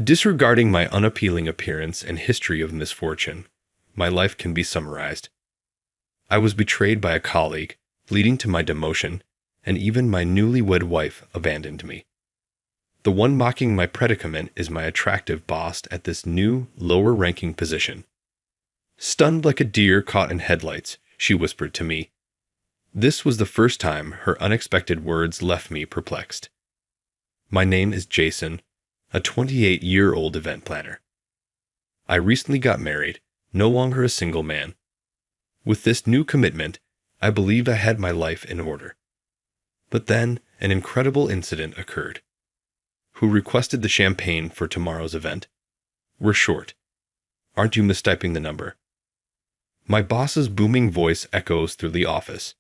Disregarding my unappealing appearance and history of misfortune, my life can be summarized. I was betrayed by a colleague, leading to my demotion, and even my newlywed wife abandoned me. The one mocking my predicament is my attractive boss at this new, lower-ranking position. Stunned like a deer caught in headlights, she whispered to me. This was the first time her unexpected words left me perplexed. My name is Jason, a 28-year-old event planner. I recently got married, no longer a single man. With this new commitment, I believed I had my life in order. But then, an incredible incident occurred. Who requested the champagne for tomorrow's event? We're short. Aren't you mistyping the number? My boss's booming voice echoes through the office.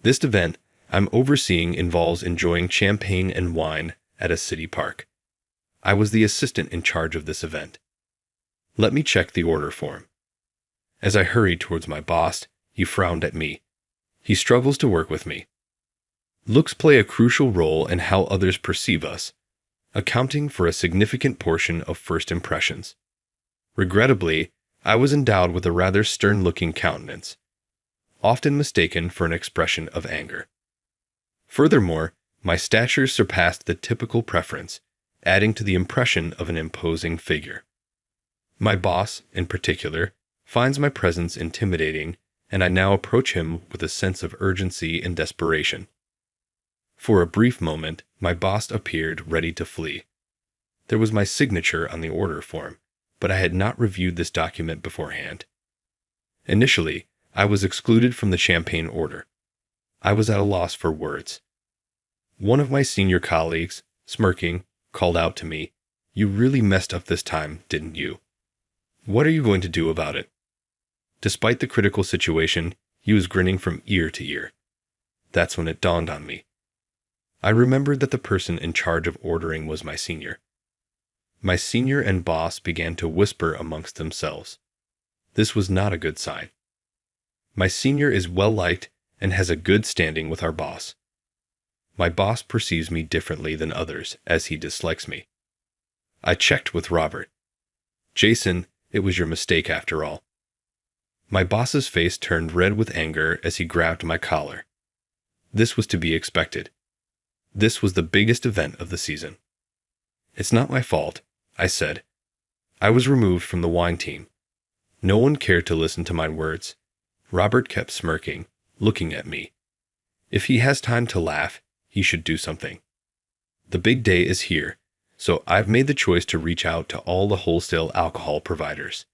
This event I'm overseeing involves enjoying champagne and wine at a city park. I was the assistant in charge of this event. Let me check the order form. As I hurried towards my boss, he frowned at me. He struggles to work with me. Looks play a crucial role in how others perceive us, accounting for a significant portion of first impressions. Regrettably, I was endowed with a rather stern-looking countenance, often mistaken for an expression of anger. Furthermore, my stature surpassed the typical preference, adding to the impression of an imposing figure. My boss, in particular, finds my presence intimidating, and I now approach him with a sense of urgency and desperation. For a brief moment, my boss appeared ready to flee. There was my signature on the order form, but I had not reviewed this document beforehand. Initially, I was excluded from the champagne order. I was at a loss for words. One of my senior colleagues, smirking, called out to me, "You really messed up this time, didn't you? What are you going to do about it?" Despite the critical situation, he was grinning from ear to ear. That's when it dawned on me. I remembered that the person in charge of ordering was my senior. My senior and boss began to whisper amongst themselves. This was not a good sign. My senior is well-liked and has a good standing with our boss. My boss perceives me differently than others, as he dislikes me. I checked with Robert. "Jason, it was your mistake after all." My boss's face turned red with anger as he grabbed my collar. This was to be expected. This was the biggest event of the season. "It's not my fault," I said. I was removed from the wine team. No one cared to listen to my words. Robert kept smirking, looking at me. If he has time to laugh, he should do something. The big day is here, so I've made the choice to reach out to all the wholesale alcohol providers.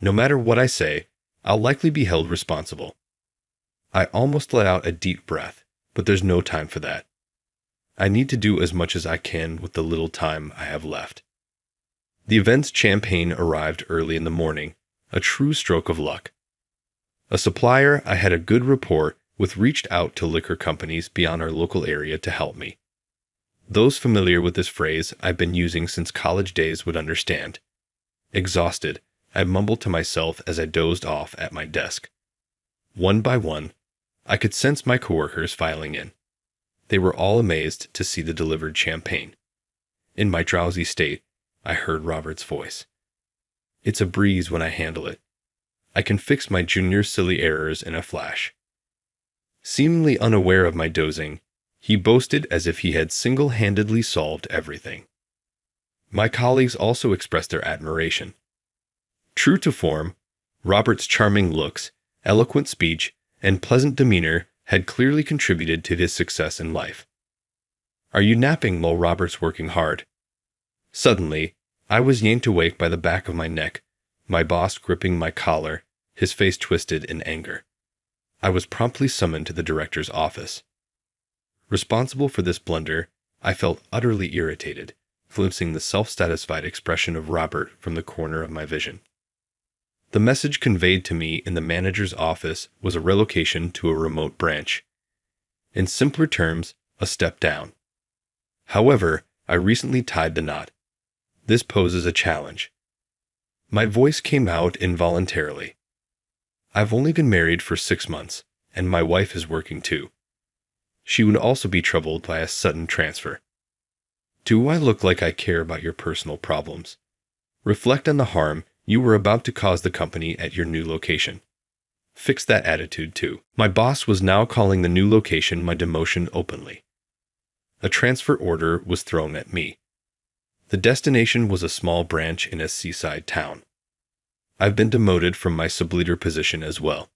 No matter what I say, I'll likely be held responsible. I almost let out a deep breath, but there's no time for that. I need to do as much as I can with the little time I have left. The event's champagne arrived early in the morning, a true stroke of luck. A supplier I had a good rapport with reached out to liquor companies beyond our local area to help me. Those familiar with this phrase I've been using since college days would understand. Exhausted, I mumbled to myself as I dozed off at my desk. One by one, I could sense my coworkers filing in. They were all amazed to see the delivered champagne. In my drowsy state, I heard Robert's voice. "It's a breeze when I handle it. I can fix my junior's silly errors in a flash." Seemingly unaware of my dozing, he boasted as if he had single-handedly solved everything. My colleagues also expressed their admiration. True to form, Robert's charming looks, eloquent speech, and pleasant demeanor had clearly contributed to his success in life. "Are you napping while Robert's working hard?" Suddenly, I was yanked awake by the back of my neck, my boss gripping my collar, his face twisted in anger. I was promptly summoned to the director's office. Responsible for this blunder, I felt utterly irritated, glimpsing the self-satisfied expression of Robert from the corner of my vision. The message conveyed to me in the manager's office was a relocation to a remote branch. In simpler terms, a step down. However, I recently tied the knot. This poses a challenge. My voice came out involuntarily. I've only been married for 6 months, and my wife is working too. She would also be troubled by a sudden transfer. Do I look like I care about your personal problems? Reflect on the harm you were about to cause the company at your new location. Fix that attitude too. My boss was now calling the new location my demotion openly. A transfer order was thrown at me. The destination was a small branch in a seaside town. I've been demoted from my subleader position as well.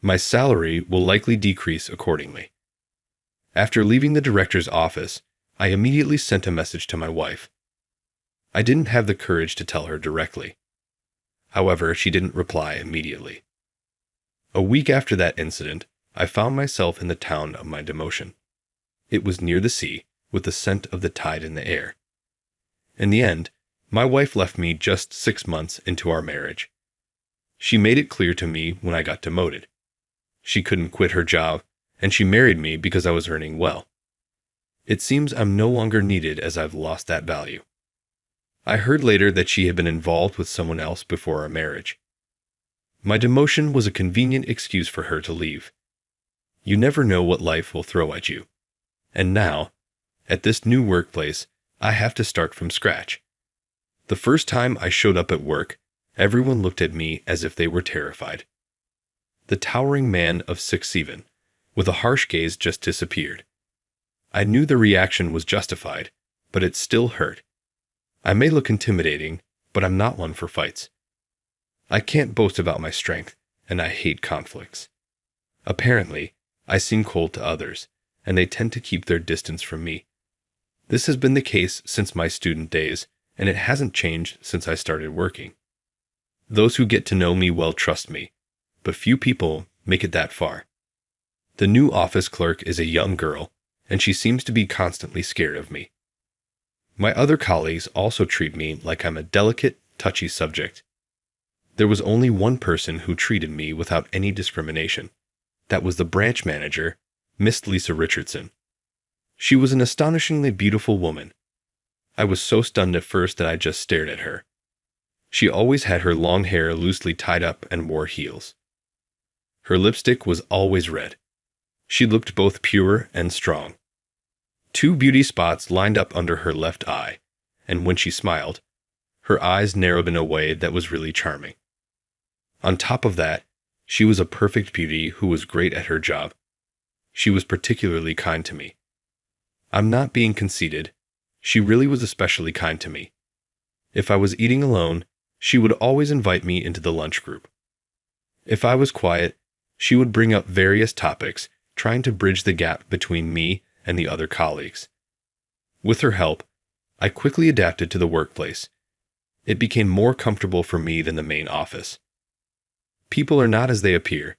My salary will likely decrease accordingly. After leaving the director's office, I immediately sent a message to my wife. I didn't have the courage to tell her directly. However, she didn't reply immediately. A week after that incident, I found myself in the town of my demotion. It was near the sea, with the scent of the tide in the air. In the end, my wife left me just 6 months into our marriage. She made it clear to me when I got demoted. She couldn't quit her job, and she married me because I was earning well. It seems I'm no longer needed as I've lost that value. I heard later that she had been involved with someone else before our marriage. My demotion was a convenient excuse for her to leave. You never know what life will throw at you. And now, at this new workplace, I have to start from scratch. The first time I showed up at work, everyone looked at me as if they were terrified. The towering man of 6'7", with a harsh gaze, just disappeared. I knew the reaction was justified, but it still hurt. I may look intimidating, but I'm not one for fights. I can't boast about my strength, and I hate conflicts. Apparently, I seem cold to others, and they tend to keep their distance from me. This has been the case since my student days, and it hasn't changed since I started working. Those who get to know me well trust me, but few people make it that far. The new office clerk is a young girl, and she seems to be constantly scared of me. My other colleagues also treat me like I'm a delicate, touchy subject. There was only one person who treated me without any discrimination. That was the branch manager, Miss Lisa Richardson. She was an astonishingly beautiful woman. I was so stunned at first that I just stared at her. She always had her long hair loosely tied up and wore heels. Her lipstick was always red. She looked both pure and strong. 2 beauty spots lined up under her left eye, and when she smiled, her eyes narrowed in a way that was really charming. On top of that, she was a perfect beauty who was great at her job. She was particularly kind to me. I'm not being conceited. She really was especially kind to me. If I was eating alone, she would always invite me into the lunch group. If I was quiet, she would bring up various topics, trying to bridge the gap between me and the other colleagues. With her help, I quickly adapted to the workplace. It became more comfortable for me than the main office. People are not as they appear,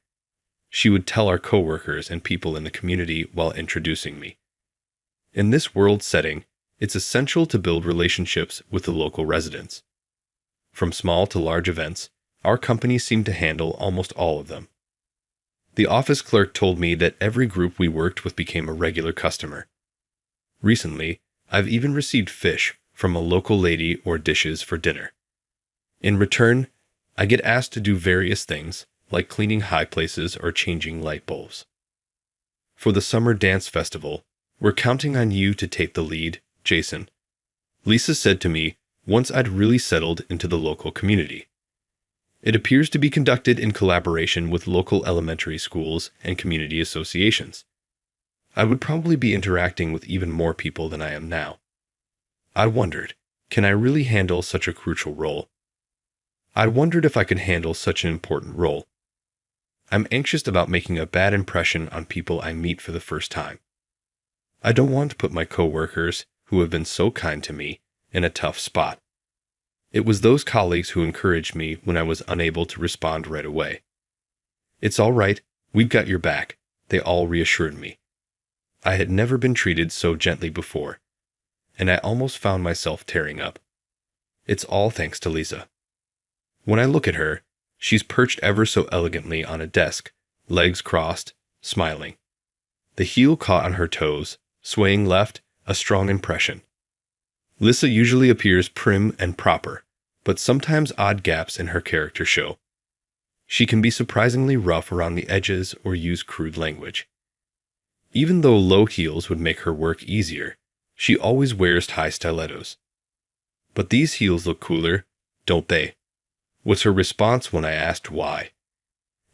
she would tell our coworkers and people in the community while introducing me. In this world setting, it's essential to build relationships with the local residents. From small to large events, our company seemed to handle almost all of them. The office clerk told me that every group we worked with became a regular customer. Recently, I've even received fish from a local lady or dishes for dinner. In return, I get asked to do various things, like cleaning high places or changing light bulbs. For the summer dance festival, we're counting on you to take the lead, Jason. Lisa said to me once I'd really settled into the local community. It appears to be conducted in collaboration with local elementary schools and community associations. I would probably be interacting with even more people than I am now. I wondered, can I really handle such a crucial role? I wondered if I could handle such an important role. I'm anxious about making a bad impression on people I meet for the first time. I don't want to put my coworkers, who have been so kind to me, in a tough spot. It was those colleagues who encouraged me when I was unable to respond right away. It's all right, we've got your back, they all reassured me. I had never been treated so gently before, and I almost found myself tearing up. It's all thanks to Lisa. When I look at her, she's perched ever so elegantly on a desk, legs crossed, smiling. The heel caught on her toes, swaying left, a strong impression. Lisa usually appears prim and proper, but sometimes odd gaps in her character show. She can be surprisingly rough around the edges or use crude language. Even though low heels would make her work easier, She always wears high stilettos. But these heels look cooler, don't they? Was her response when I asked why.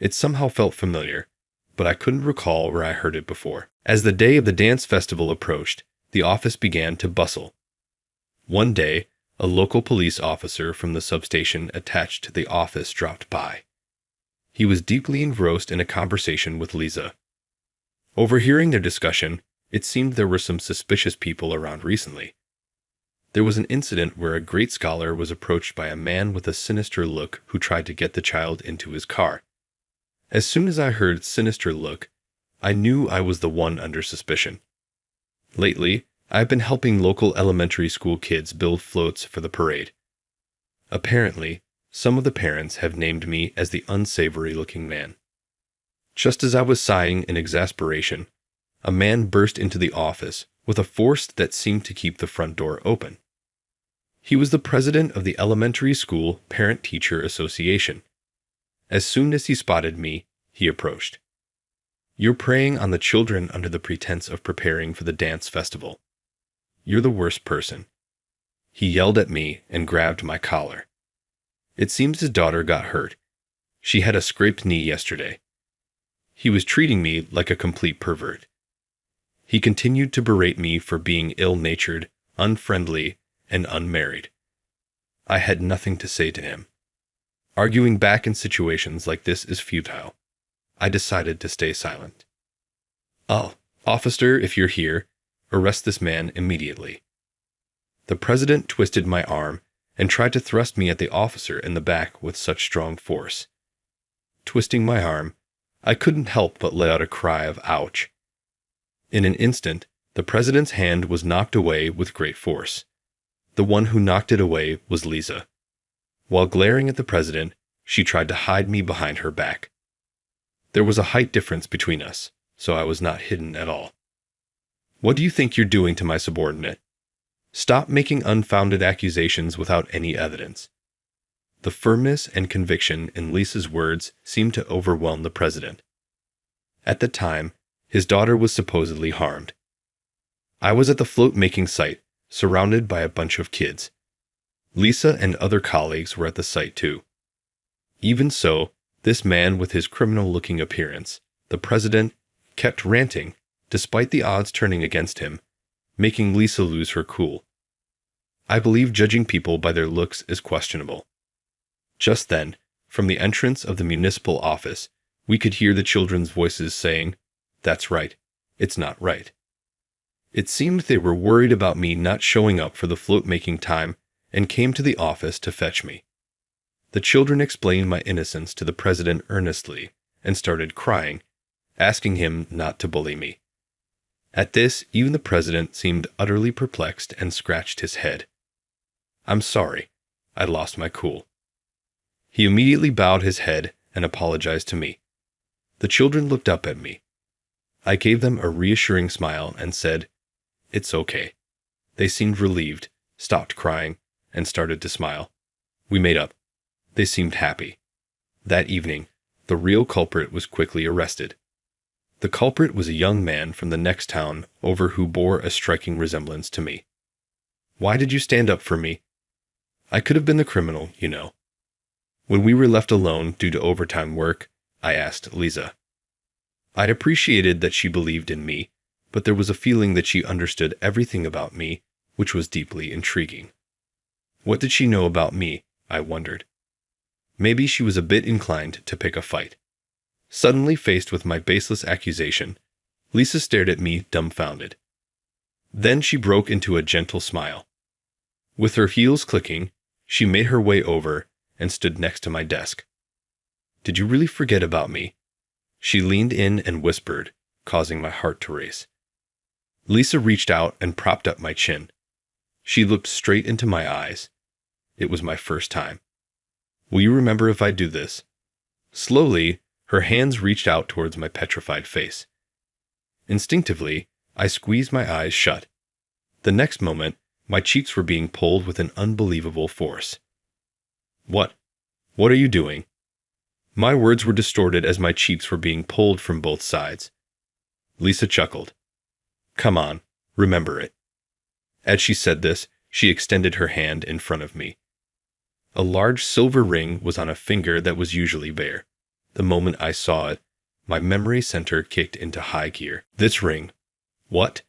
It somehow felt familiar, but I couldn't recall where I heard it before. As the day of the dance festival approached, the office began to bustle. One day, a local police officer from the substation attached to the office dropped by. He was deeply engrossed in a conversation with Lisa. Overhearing their discussion, it seemed there were some suspicious people around recently. There was an incident where a great scholar was approached by a man with a sinister look who tried to get the child into his car. As soon as I heard sinister look, I knew I was the one under suspicion. Lately, I've been helping local elementary school kids build floats for the parade. Apparently, some of the parents have named me as the unsavory-looking man. Just as I was sighing in exasperation, a man burst into the office with a force that seemed to keep the front door open. He was the president of the Elementary School Parent-Teacher Association. As soon as he spotted me, he approached. "You're preying on the children under the pretense of preparing for the dance festival. You're the worst person." He yelled at me and grabbed my collar. It seems his daughter got hurt. She had a scraped knee yesterday. He was treating me like a complete pervert. He continued to berate me for being ill-natured, unfriendly, and unmarried. I had nothing to say to him. Arguing back in situations like this is futile. I decided to stay silent. "Oh, officer, if you're here, arrest this man immediately." The president twisted my arm and tried to thrust me at the officer in the back with such strong force. Twisting my arm, I couldn't help but let out a cry of ouch. In an instant, the president's hand was knocked away with great force. The one who knocked it away was Lisa. While glaring at the president, she tried to hide me behind her back. There was a height difference between us, so I was not hidden at all. "What do you think you're doing to my subordinate? Stop making unfounded accusations without any evidence." The firmness and conviction in Lisa's words seemed to overwhelm the president. At the time, his daughter was supposedly harmed. I was at the float-making site, surrounded by a bunch of kids. Lisa and other colleagues were at the site too. Even so, this man with his criminal-looking appearance, the president, kept ranting, despite the odds turning against him, making Lisa lose her cool. I believe judging people by their looks is questionable. Just then, from the entrance of the municipal office, we could hear the children's voices saying, "That's right, it's not right." It seemed they were worried about me not showing up for the float-making time and came to the office to fetch me. The children explained my innocence to the president earnestly and started crying, asking him not to bully me. At this, even the president seemed utterly perplexed and scratched his head. "I'm sorry, I lost my cool." He immediately bowed his head and apologized to me. The children looked up at me. I gave them a reassuring smile and said, "It's okay." They seemed relieved, stopped crying, and started to smile. We made up. They seemed happy. That evening, the real culprit was quickly arrested. The culprit was a young man from the next town over who bore a striking resemblance to me. "Why did you stand up for me?" "I could have been the criminal, you know." When we were left alone due to overtime work, I asked Lisa. I'd appreciated that she believed in me, but there was a feeling that she understood everything about me, which was deeply intriguing. What did she know about me, I wondered. Maybe she was a bit inclined to pick a fight. Suddenly faced with my baseless accusation, Lisa stared at me dumbfounded. Then she broke into a gentle smile. With her heels clicking, she made her way over and stood next to my desk. "Did you really forget about me?" She leaned in and whispered, causing my heart to race. Lisa reached out and propped up my chin. She looked straight into my eyes. It was my first time. "Will you remember if I do this?" Slowly, her hands reached out towards my petrified face. Instinctively, I squeezed my eyes shut. The next moment, my cheeks were being pulled with an unbelievable force. What are you doing?" My words were distorted as my cheeks were being pulled from both sides. Lisa chuckled. "Come on, remember it." As she said this, she extended her hand in front of me. A large silver ring was on a finger that was usually bare. The moment I saw it, my memory center kicked into high gear. This ring. What?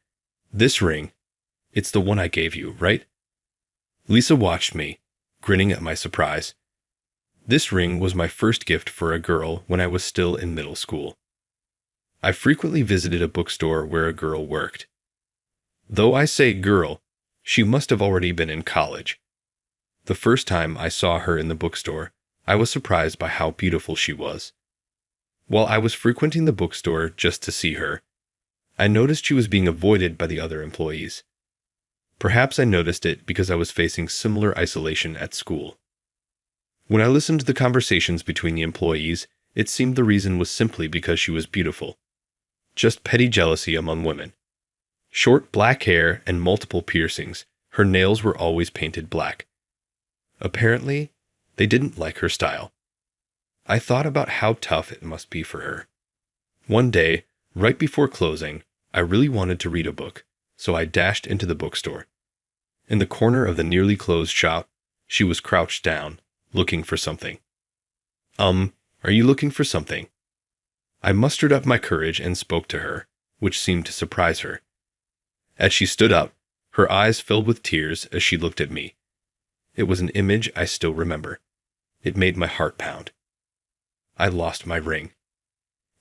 This ring. It's the one I gave you, right? Lisa watched me, grinning at my surprise. This ring was my first gift for a girl when I was still in middle school. I frequently visited a bookstore where a girl worked. Though I say girl, she must have already been in college. The first time I saw her in the bookstore, I was surprised by how beautiful she was. While I was frequenting the bookstore just to see her, I noticed she was being avoided by the other employees. Perhaps I noticed it because I was facing similar isolation at school. When I listened to the conversations between the employees, it seemed the reason was simply because she was beautiful. Just petty jealousy among women. Short black hair and multiple piercings, her nails were always painted black. Apparently, they didn't like her style. I thought about how tough it must be for her. One day, right before closing, I really wanted to read a book, so I dashed into the bookstore. In the corner of the nearly closed shop, she was crouched down, looking for something. Are you looking for something? I mustered up my courage and spoke to her, which seemed to surprise her. As she stood up, her eyes filled with tears as she looked at me. It was an image I still remember. It made my heart pound. I lost my ring.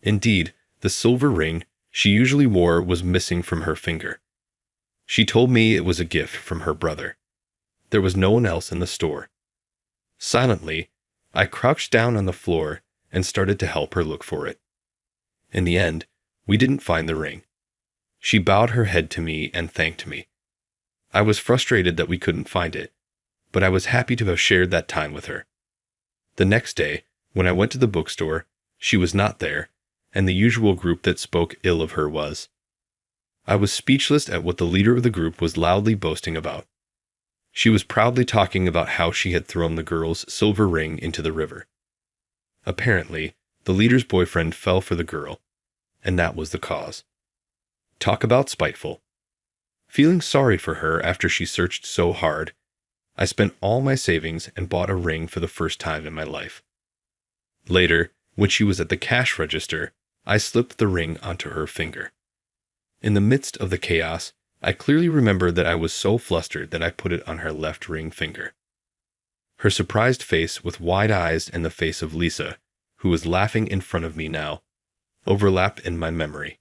Indeed, the silver ring she usually wore was missing from her finger. She told me it was a gift from her brother. There was no one else in the store. Silently, I crouched down on the floor and started to help her look for it. In the end, we didn't find the ring. She bowed her head to me and thanked me. I was frustrated that we couldn't find it, but I was happy to have shared that time with her. The next day, when I went to the bookstore, she was not there, and the usual group that spoke ill of her was. I was speechless at what the leader of the group was loudly boasting about. She was proudly talking about how she had thrown the girl's silver ring into the river. Apparently, the leader's boyfriend fell for the girl, and that was the cause. Talk about spiteful. Feeling sorry for her after she searched so hard, I spent all my savings and bought a ring for the first time in my life. Later, when she was at the cash register, I slipped the ring onto her finger. In the midst of the chaos, I clearly remember that I was so flustered that I put it on her left ring finger. Her surprised face with wide eyes and the face of Lisa, who was laughing in front of me now, overlapped in my memory.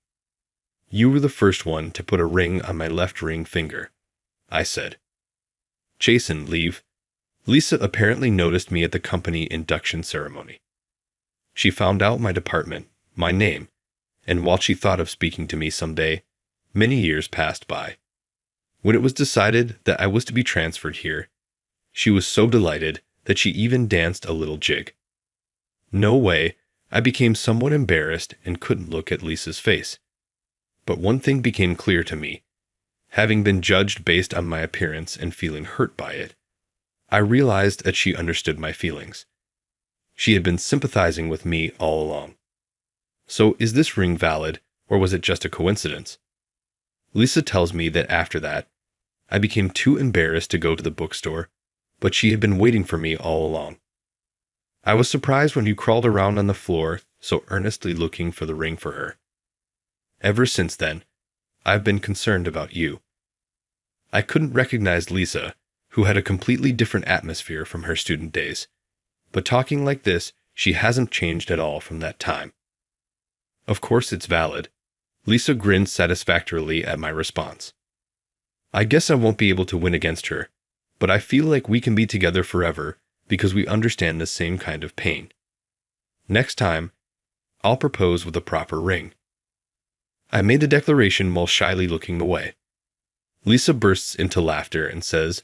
You were the first one to put a ring on my left ring finger, I said. Jason, leave. Lisa apparently noticed me at the company induction ceremony. She found out my department, my name, and while she thought of speaking to me someday, many years passed by. When it was decided that I was to be transferred here, she was so delighted that she even danced a little jig. No way, I became somewhat embarrassed and couldn't look at Lisa's face. But one thing became clear to me. Having been judged based on my appearance and feeling hurt by it, I realized that she understood my feelings. She had been sympathizing with me all along. So is this ring valid, or was it just a coincidence? Lisa tells me that after that, I became too embarrassed to go to the bookstore, but she had been waiting for me all along. I was surprised when you crawled around on the floor, so earnestly looking for the ring for her. Ever since then, I've been concerned about you. I couldn't recognize Lisa, who had a completely different atmosphere from her student days, but talking like this, she hasn't changed at all from that time. Of course it's valid. Lisa grinned satisfactorily at my response. I guess I won't be able to win against her, but I feel like we can be together forever because we understand the same kind of pain. Next time, I'll propose with a proper ring. I made the declaration while shyly looking away. Lisa bursts into laughter and says,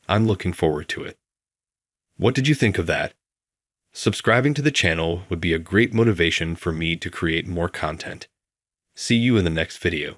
I'm looking forward to it. What did you think of that? Subscribing to the channel would be a great motivation for me to create more content. See you in the next video.